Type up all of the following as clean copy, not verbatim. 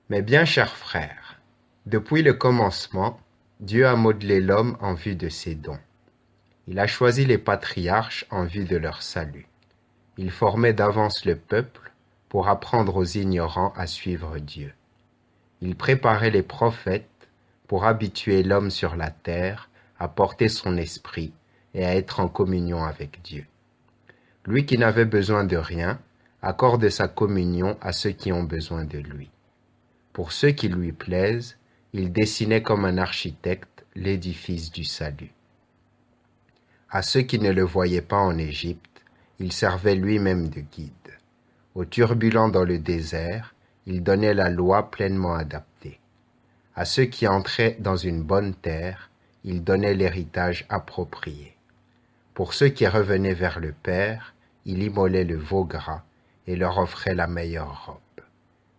Mes bien chers frères, depuis le commencement, Dieu a modelé l'homme en vue de ses dons. Il a choisi les patriarches en vue de leur salut. Il formait d'avance le peuple pour apprendre aux ignorants à suivre Dieu. Il préparait les prophètes pour habituer l'homme sur la terre à porter son esprit et à être en communion avec Dieu. Lui qui n'avait besoin de rien accorde sa communion à ceux qui ont besoin de lui. Pour ceux qui lui plaisent, il dessinait comme un architecte l'édifice du salut. À ceux qui ne le voyaient pas en Égypte, il servait lui-même de guide. Aux turbulents dans le désert, il donnait la loi pleinement adaptée. À ceux qui entraient dans une bonne terre, il donnait l'héritage approprié. Pour ceux qui revenaient vers le Père, il immolait le veau gras et leur offrait la meilleure robe.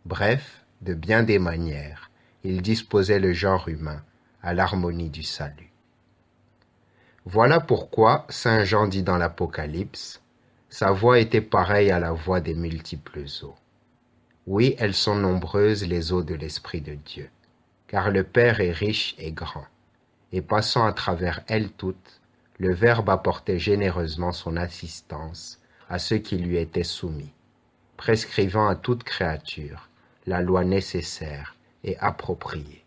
Bref, de bien des manières, il disposait le genre humain à l'harmonie du salut. Voilà pourquoi Saint Jean dit dans l'Apocalypse, « Sa voix était pareille à la voix des multiples eaux. » Oui, elles sont nombreuses les eaux de l'Esprit de Dieu, car le Père est riche et grand, et passant à travers elles toutes, le Verbe apportait généreusement son assistance à ceux qui lui étaient soumis, prescrivant à toute créature la loi nécessaire et appropriée.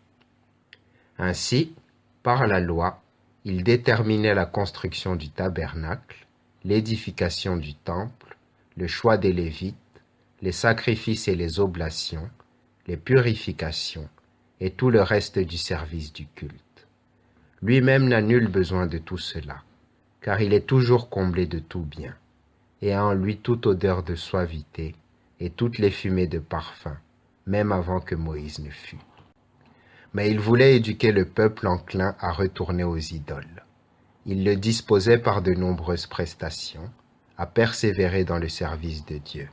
Ainsi, par la loi, il déterminait la construction du tabernacle, l'édification du temple, le choix des Lévites, les sacrifices et les oblations, les purifications et tout le reste du service du culte. Lui-même n'a nul besoin de tout cela, car il est toujours comblé de tout bien, et a en lui toute odeur de suavité et toutes les fumées de parfum, même avant que Moïse ne fût. Mais il voulait éduquer le peuple enclin à retourner aux idoles. Il le disposait par de nombreuses prestations à persévérer dans le service de Dieu.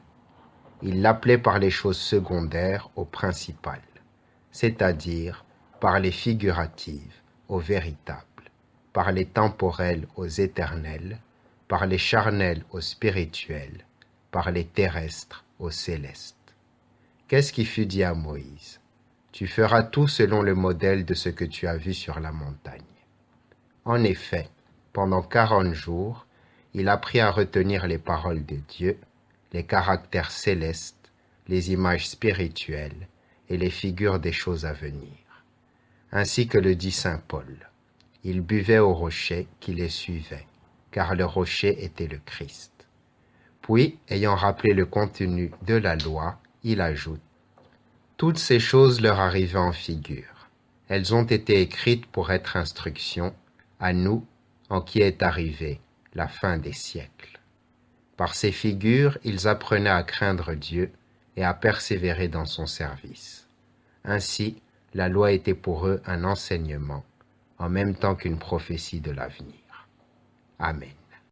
Il l'appelait par les choses secondaires aux principales, c'est-à-dire par les figuratives aux véritables, par les temporelles aux éternelles, par les charnelles aux spirituelles, par les terrestres aux célestes. Qu'est-ce qui fut dit à Moïse? Tu feras tout selon le modèle de ce que tu as vu sur la montagne. En effet, pendant 40 jours, il apprit à retenir les paroles de Dieu, les caractères célestes, les images spirituelles et les figures des choses à venir. Ainsi que le dit saint Paul, il buvait au rocher qui les suivait, car le rocher était le Christ. Puis, ayant rappelé le contenu de la loi, il ajoute, toutes ces choses leur arrivaient en figure. Elles ont été écrites pour être instruction à nous en qui est arrivée la fin des siècles. Par ces figures, ils apprenaient à craindre Dieu et à persévérer dans son service. Ainsi, la loi était pour eux un enseignement, en même temps qu'une prophétie de l'avenir. Amen.